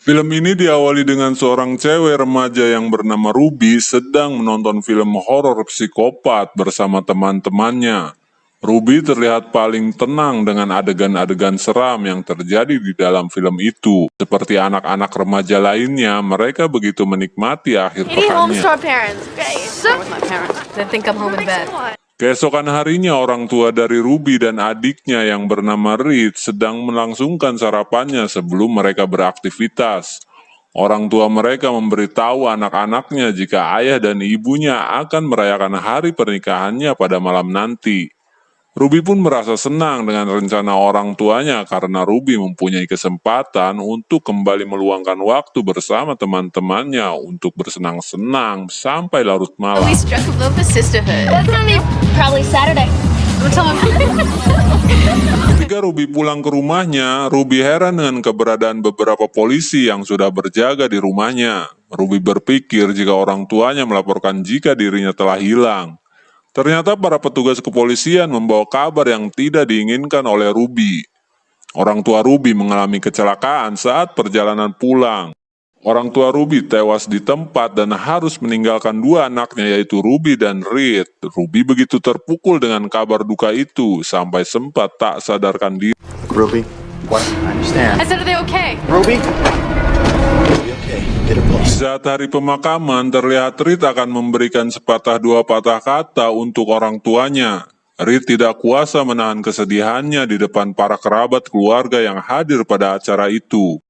Film ini diawali dengan seorang cewek remaja yang bernama Ruby sedang menonton film horor psikopat bersama teman-temannya. Ruby terlihat paling tenang dengan adegan-adegan seram yang terjadi di dalam film itu. Seperti anak-anak remaja lainnya, mereka begitu menikmati akhir pekannya. Keesokan harinya, orang tua dari Ruby dan adiknya yang bernama Reed sedang melangsungkan sarapannya sebelum mereka beraktivitas. Orang tua mereka memberitahu anak-anaknya jika ayah dan ibunya akan merayakan hari pernikahannya pada malam nanti. Ruby pun merasa senang dengan rencana orang tuanya karena Ruby mempunyai kesempatan untuk kembali meluangkan waktu bersama teman-temannya untuk bersenang-senang sampai larut malam. Ketika Ruby pulang ke rumahnya, Ruby heran dengan keberadaan beberapa polisi yang sudah berjaga di rumahnya. Ruby berpikir jika orang tuanya melaporkan jika dirinya telah hilang. Ternyata para petugas kepolisian membawa kabar yang tidak diinginkan oleh Ruby. Orang tua Ruby mengalami kecelakaan saat perjalanan pulang. Orang tua Ruby tewas di tempat dan harus meninggalkan dua anaknya yaitu Ruby dan Reed. Ruby begitu terpukul dengan kabar duka itu sampai sempat tak sadarkan diri. Ruby, what? I understand. I said, are they okay? Ruby? Okay, get a pulse. Saat hari pemakaman, terlihat Reed akan memberikan sepatah dua patah kata untuk orang tuanya. Reed tidak kuasa menahan kesedihannya di depan para kerabat keluarga yang hadir pada acara itu.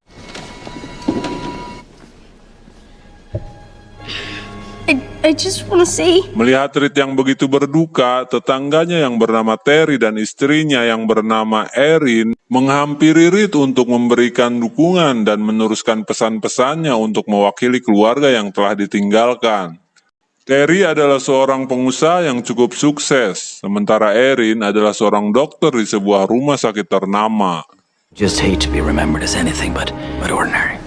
I just want to see. Melihat Reed yang begitu berduka, tetangganya yang bernama Terry dan istrinya yang bernama Erin menghampiri Reed untuk memberikan dukungan dan meneruskan pesan-pesannya untuk mewakili keluarga yang telah ditinggalkan. Terry adalah seorang pengusaha yang cukup sukses, sementara Erin adalah seorang dokter di sebuah rumah sakit ternama. Just hate to be remembered as anything but ordinary.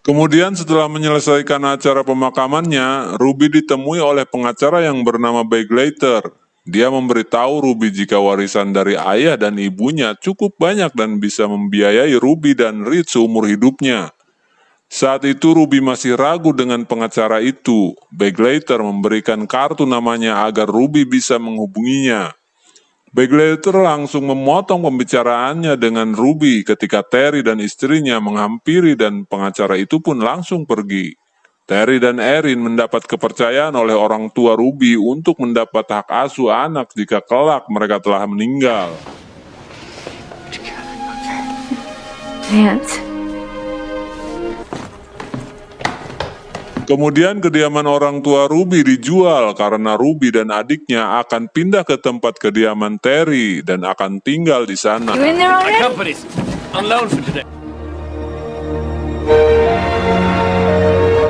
Kemudian setelah menyelesaikan acara pemakamannya, Ruby ditemui oleh pengacara yang bernama Begleiter. Dia memberitahu Ruby jika warisan dari ayah dan ibunya cukup banyak dan bisa membiayai Ruby dan Reed seumur hidupnya. Saat itu Ruby masih ragu dengan pengacara itu. Begleiter memberikan kartu namanya agar Ruby bisa menghubunginya. Begleiter langsung memotong pembicaraannya dengan Ruby ketika Terry dan istrinya menghampiri dan pengacara itu pun langsung pergi. Terry dan Erin mendapat kepercayaan oleh orang tua Ruby untuk mendapat hak asuh anak jika kelak mereka telah meninggal. Vance. Kemudian kediaman orang tua Ruby dijual karena Ruby dan adiknya akan pindah ke tempat kediaman Terry dan akan tinggal di sana. You in there already? Company's on loan for today.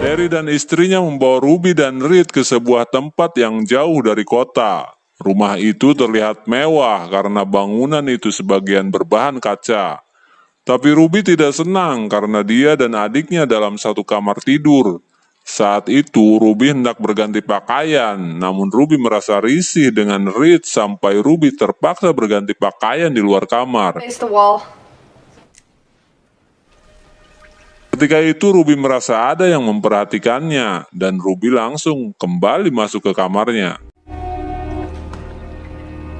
Terry dan istrinya membawa Ruby dan Reed ke sebuah tempat yang jauh dari kota. Rumah itu terlihat mewah karena bangunan itu sebagian berbahan kaca. Tapi Ruby tidak senang karena dia dan adiknya dalam satu kamar tidur. Saat itu Ruby hendak berganti pakaian, namun Ruby merasa risih dengan Reed sampai Ruby terpaksa berganti pakaian di luar kamar. Face the wall. Ketika itu Ruby merasa ada yang memperhatikannya dan Ruby langsung kembali masuk ke kamarnya.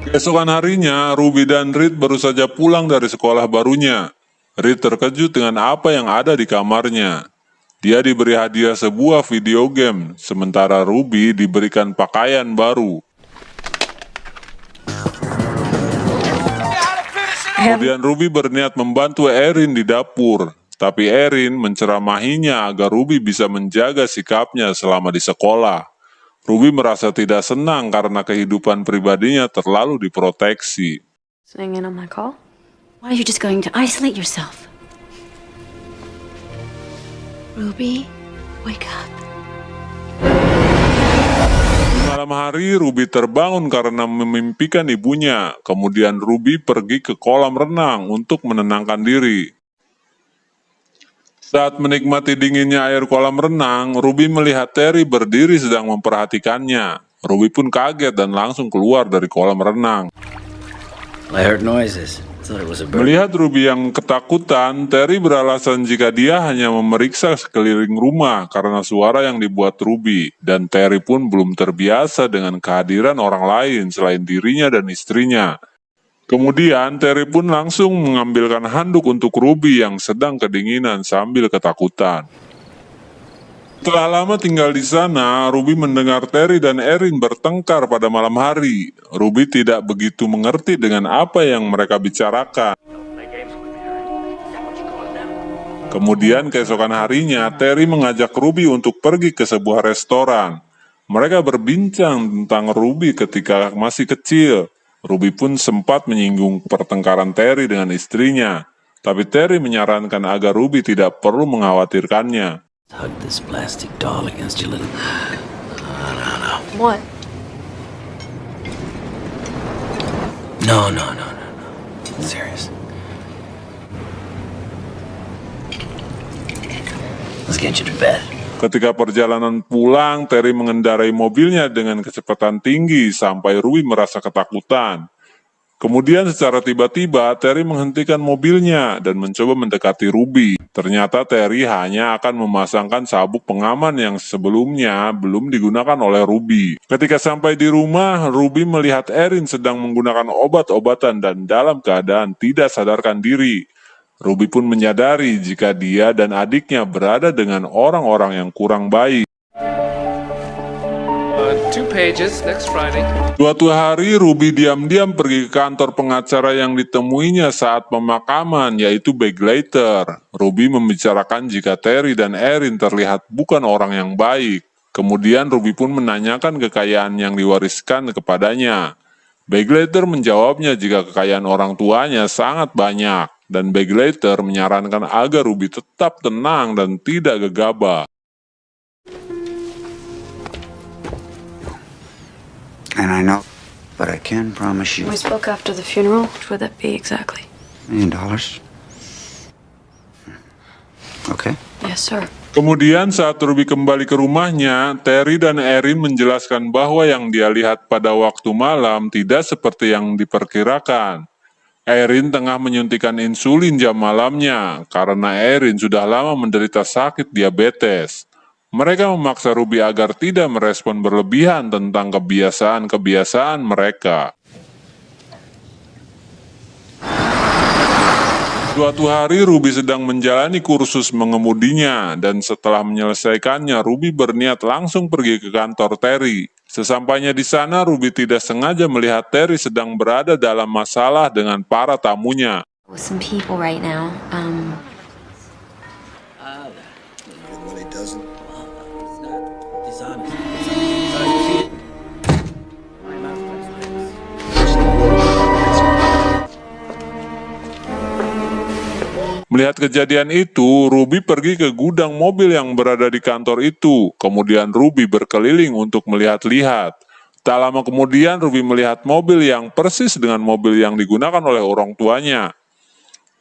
Keesokan harinya, Ruby dan Reed baru saja pulang dari sekolah barunya. Reed terkejut dengan apa yang ada di kamarnya. Dia diberi hadiah sebuah video game, sementara Ruby diberikan pakaian baru. Kemudian Ruby berniat membantu Erin di dapur, tapi Erin menceramahinya agar Ruby bisa menjaga sikapnya selama di sekolah. Ruby merasa tidak senang karena kehidupan pribadinya terlalu diproteksi. Listening in on my call? Why are you just going to isolate yourself? Ruby, wake up. Di malam hari, Ruby terbangun karena memimpikan ibunya. Kemudian Ruby pergi ke kolam renang untuk menenangkan diri. Saat menikmati dinginnya air kolam renang, Ruby melihat Terry berdiri sedang memperhatikannya. Ruby pun kaget dan langsung keluar dari kolam renang. I heard noises. Thought it was a bird. Melihat Ruby yang ketakutan, Terry beralasan jika dia hanya memeriksa sekeliling rumah karena suara yang dibuat Ruby, dan Terry pun belum terbiasa dengan kehadiran orang lain selain dirinya dan istrinya. Kemudian Terry pun langsung mengambilkan handuk untuk Ruby yang sedang kedinginan sambil ketakutan. Setelah lama tinggal di sana, Ruby mendengar Terry dan Erin bertengkar pada malam hari. Ruby tidak begitu mengerti dengan apa yang mereka bicarakan. Kemudian keesokan harinya, Terry mengajak Ruby untuk pergi ke sebuah restoran. Mereka berbincang tentang Ruby ketika masih kecil. Ruby pun sempat menyinggung pertengkaran Terry dengan istrinya. Tapi Terry menyarankan agar Ruby tidak perlu mengkhawatirkannya. Hug this plastic doll against your little... What? No. Serious. Let's get you to bed. Ketika perjalanan pulang, Terry mengendarai mobilnya dengan kecepatan tinggi sampai Ruby merasa ketakutan. Kemudian secara tiba-tiba, Terry menghentikan mobilnya dan mencoba mendekati Ruby. Ternyata Terry hanya akan memasangkan sabuk pengaman yang sebelumnya belum digunakan oleh Ruby. Ketika sampai di rumah, Ruby melihat Erin sedang menggunakan obat-obatan dan dalam keadaan tidak sadarkan diri. Ruby pun menyadari jika dia dan adiknya berada dengan orang-orang yang kurang baik. 2 pages next Friday. Suatu hari, Ruby diam-diam pergi ke kantor pengacara yang ditemuinya saat pemakaman, yaitu Baglater. Ruby membicarakan jika Terry dan Erin terlihat bukan orang yang baik. Kemudian Ruby pun menanyakan kekayaan yang diwariskan kepadanya. Baglater menjawabnya jika kekayaan orang tuanya sangat banyak, dan Baglater menyarankan agar Ruby tetap tenang dan tidak gegabah. And I know, but I can promise you We spoke after the funeral. What would that be exactly? $1 million. Okay. Yes, sir. Kemudian saat Ruby kembali ke rumahnya, Terry dan Erin menjelaskan bahwa yang dia lihat pada waktu malam tidak seperti yang diperkirakan. Erin tengah menyuntikkan insulin jam malamnya karena Erin sudah lama menderita sakit diabetes. Mereka memaksa Ruby agar tidak merespon berlebihan tentang kebiasaan-kebiasaan mereka. Suatu hari Ruby sedang menjalani kursus mengemudinya, dan setelah menyelesaikannya, Ruby berniat langsung pergi ke kantor Terry. Sesampainya di sana, Ruby tidak sengaja melihat Terry sedang berada dalam masalah dengan para tamunya. With some people right now. When he doesn't. Melihat kejadian itu, Ruby pergi ke gudang mobil yang berada di kantor itu. Kemudian Ruby berkeliling untuk melihat-lihat. Tak lama kemudian Ruby melihat mobil yang persis dengan mobil yang digunakan oleh orang tuanya.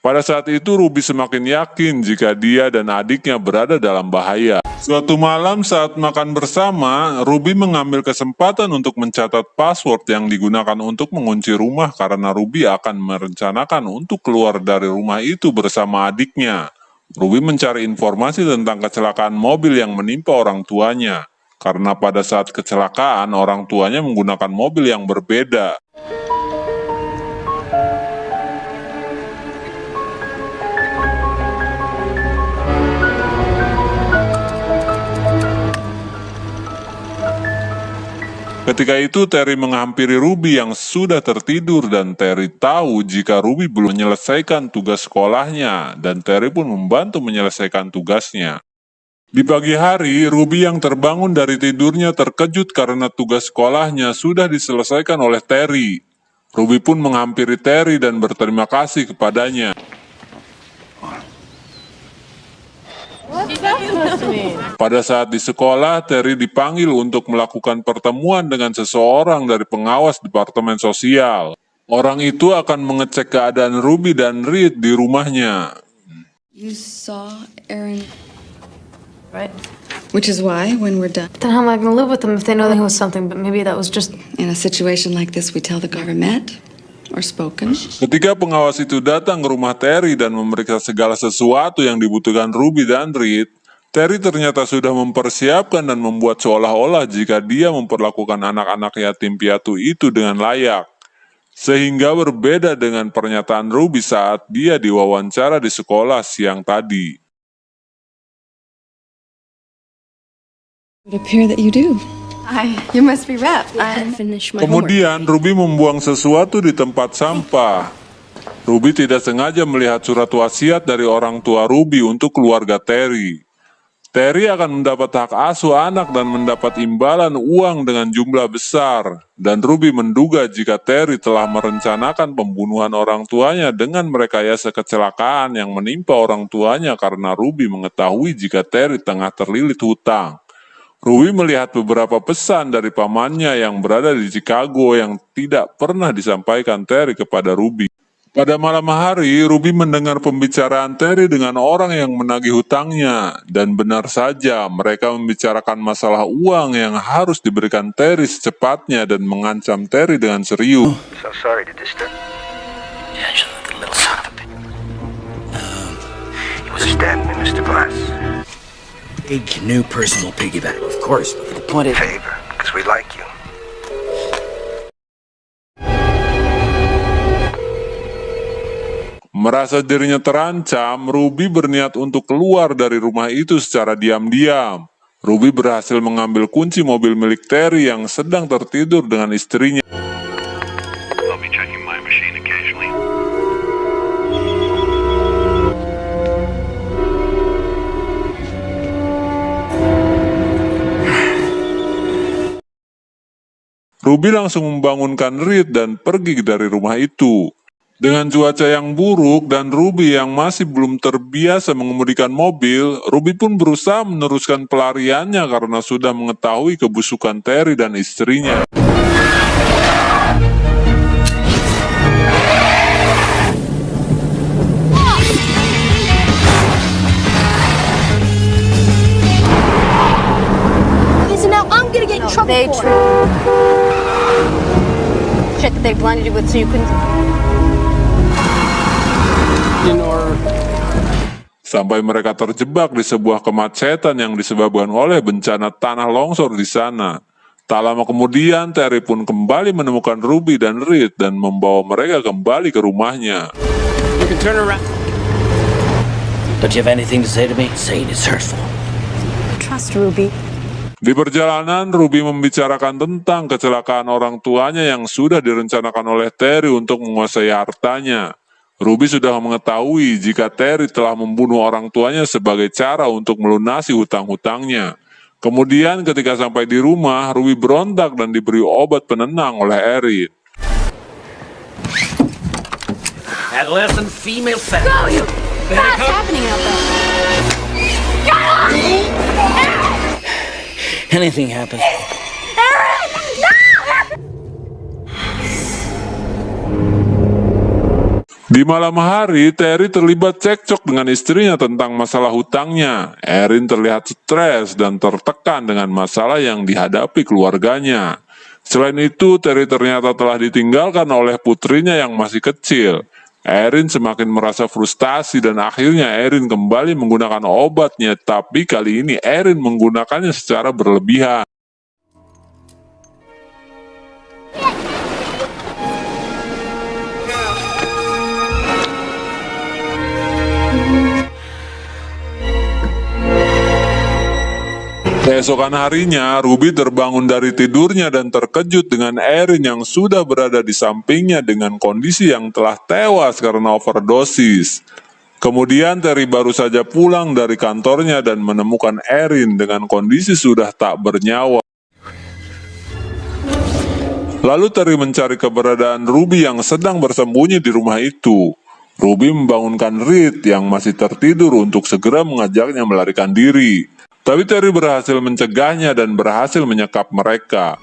Pada saat itu Ruby semakin yakin jika dia dan adiknya berada dalam bahaya. Suatu malam saat makan bersama, Ruby mengambil kesempatan untuk mencatat password yang digunakan untuk mengunci rumah karena Ruby akan merencanakan untuk keluar dari rumah itu bersama adiknya. Ruby mencari informasi tentang kecelakaan mobil yang menimpa orang tuanya, karena pada saat kecelakaan orang tuanya menggunakan mobil yang berbeda. Ketika itu Terry menghampiri Ruby yang sudah tertidur, dan Terry tahu jika Ruby belum menyelesaikan tugas sekolahnya, dan Terry pun membantu menyelesaikan tugasnya. Di pagi hari, Ruby yang terbangun dari tidurnya terkejut karena tugas sekolahnya sudah diselesaikan oleh Terry. Ruby pun menghampiri Terry dan berterima kasih kepadanya. Pada saat di sekolah, Terry dipanggil untuk melakukan pertemuan dengan seseorang dari pengawas departemen sosial. Orang itu akan mengecek keadaan Ruby dan Reed di rumahnya. You saw Aaron, Right. which is why, when we're done Then how am I going to live with them if they know that he was something, but maybe that was just... in a situation like this, we tell the government or spoken. Ketika pengawas itu datang ke rumah Terry dan memeriksa segala sesuatu yang dibutuhkan Ruby dan Reed, Terry ternyata sudah mempersiapkan dan membuat seolah-olah jika dia memperlakukan anak-anak yatim piatu itu dengan layak. Sehingga berbeda dengan pernyataan Ruby saat dia diwawancara di sekolah siang tadi. It would appear that you do. You must be Rep. Finish my homework. Kemudian Ruby membuang sesuatu di tempat sampah. Ruby tidak sengaja melihat surat wasiat dari orang tua Ruby untuk keluarga Terry. Terry akan mendapat hak asuh anak dan mendapat imbalan uang dengan jumlah besar. Dan Ruby menduga jika Terry telah merencanakan pembunuhan orang tuanya dengan merekayasa kecelakaan yang menimpa orang tuanya karena Ruby mengetahui jika Terry tengah terlilit hutang. Ruby melihat beberapa pesan dari pamannya yang berada di Chicago yang tidak pernah disampaikan Terry kepada Ruby. Pada malam hari, Ruby mendengar pembicaraan Terry dengan orang yang menagih hutangnya. Dan benar saja, mereka membicarakan masalah uang yang harus diberikan Terry secepatnya dan mengancam Terry dengan serius. So sorry to disturb. Yeah, the little son of a bitch. He was stabbing me, Mr. Glass. Big new personal piggyback, of course. But the point is, Favor, because we like you. Merasa dirinya terancam, Ruby berniat untuk keluar dari rumah itu secara diam-diam. Ruby berhasil mengambil kunci mobil milik Terry yang sedang tertidur dengan istrinya. I'll be checking my machine occasionally. Ruby langsung membangunkan Reed dan pergi dari rumah itu. Dengan cuaca yang buruk dan Ruby yang masih belum terbiasa mengemudikan mobil, Ruby pun berusaha meneruskan pelariannya karena sudah mengetahui kebusukan Terry dan istrinya. So now I'm gonna get in trouble They for it. Shit that they blinded you with so you couldn't. Sampai mereka terjebak di sebuah kemacetan yang disebabkan oleh bencana tanah longsor di sana. Tak lama kemudian, Terry pun kembali menemukan Ruby dan Reed dan membawa mereka kembali ke rumahnya. You can turn around. don't you have anything to say to me? Say it is hurtful. Trust Ruby. Di perjalanan, Ruby membicarakan tentang kecelakaan orang tuanya yang sudah direncanakan oleh Terry untuk menguasai hartanya. Ruby sudah mengetahui jika Terry telah membunuh orang tuanya sebagai cara untuk melunasi hutang-hutangnya. Kemudian ketika sampai di rumah, Ruby berontak dan diberi obat penenang oleh Erin. Adolescent female fat. What's happening out there? Anything happens. Di malam hari, Terry terlibat cekcok dengan istrinya tentang masalah hutangnya. Erin terlihat stres dan tertekan dengan masalah yang dihadapi keluarganya. Selain itu, Terry ternyata telah ditinggalkan oleh putrinya yang masih kecil. Erin semakin merasa frustasi dan akhirnya Erin kembali menggunakan obatnya, tapi kali ini Erin menggunakannya secara berlebihan. Keesokan harinya, Ruby terbangun dari tidurnya dan terkejut dengan Erin yang sudah berada di sampingnya dengan kondisi yang telah tewas karena overdosis. Kemudian Terry baru saja pulang dari kantornya dan menemukan Erin dengan kondisi sudah tak bernyawa. Lalu Terry mencari keberadaan Ruby yang sedang bersembunyi di rumah itu. Ruby membangunkan Reed yang masih tertidur untuk segera mengajaknya melarikan diri. Tapi Terry berhasil mencegahnya dan berhasil menyekap mereka.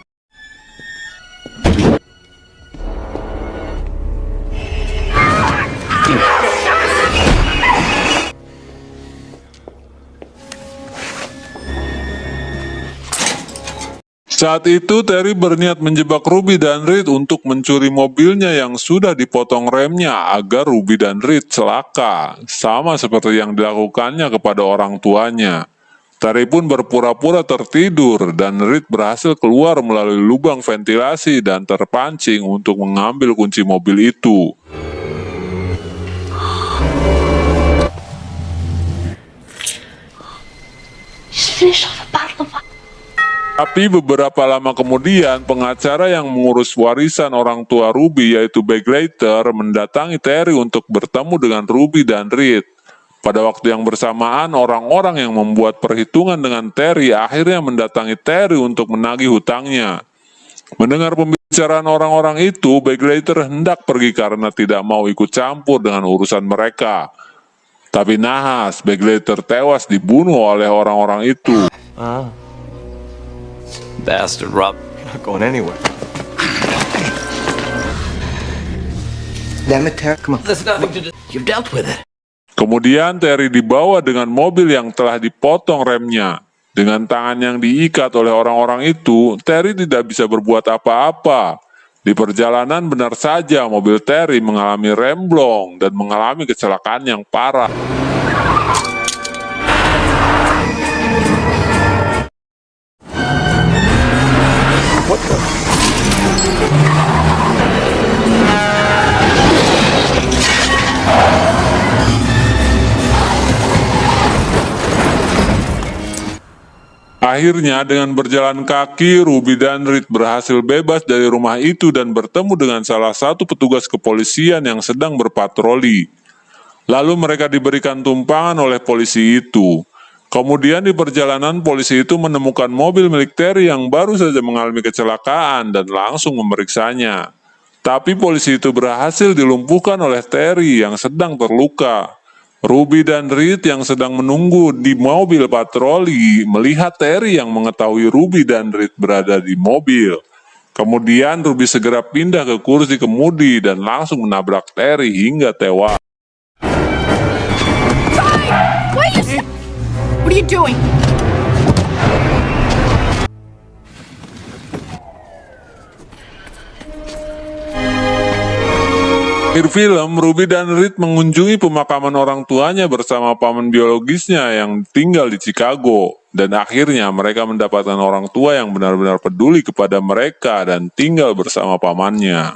Saat itu Terry berniat menjebak Ruby dan Reed untuk mencuri mobilnya yang sudah dipotong remnya agar Ruby dan Reed celaka, sama seperti yang dilakukannya kepada orang tuanya. Terry pun berpura-pura tertidur dan Reed berhasil keluar melalui lubang ventilasi dan terpancing untuk mengambil kunci mobil itu. Just finished off a bottle of wine. Tapi beberapa lama kemudian, pengacara yang mengurus warisan orang tua Ruby yaitu Baglater mendatangi Terry untuk bertemu dengan Ruby dan Reed. Pada waktu yang bersamaan, orang-orang yang membuat perhitungan dengan Terry akhirnya mendatangi Terry untuk menagih hutangnya. Mendengar pembicaraan orang-orang itu, Baglater hendak pergi karena tidak mau ikut campur dengan urusan mereka. Tapi nahas, Baglater tewas dibunuh oleh orang-orang itu. Bastard, Rob. Not going anywhere. Damn it, Terry. Come on. There's nothing to do. You've dealt with it. Kemudian Terry dibawa dengan mobil yang telah dipotong remnya. Dengan tangan yang diikat oleh orang-orang itu, Terry tidak bisa berbuat apa-apa. Di perjalanan benar saja mobil Terry mengalami remblong dan mengalami kecelakaan yang parah. What the? Akhirnya dengan berjalan kaki, Ruby dan Reed berhasil bebas dari rumah itu dan bertemu dengan salah satu petugas kepolisian yang sedang berpatroli. Lalu mereka diberikan tumpangan oleh polisi itu. Kemudian di perjalanan polisi itu menemukan mobil milik Terry yang baru saja mengalami kecelakaan dan langsung memeriksanya. Tapi polisi itu berhasil dilumpuhkan oleh Terry yang sedang terluka. Ruby dan Reed yang sedang menunggu di mobil patroli melihat Terry yang mengetahui Ruby dan Reed berada di mobil. Kemudian Ruby segera pindah ke kursi kemudi dan langsung menabrak Terry hingga tewas. What are you doing? Akhir film, Ruby dan Reed mengunjungi pemakaman orang tuanya bersama paman biologisnya yang tinggal di Chicago. Dan akhirnya mereka mendapatkan orang tua yang benar-benar peduli kepada mereka dan tinggal bersama pamannya.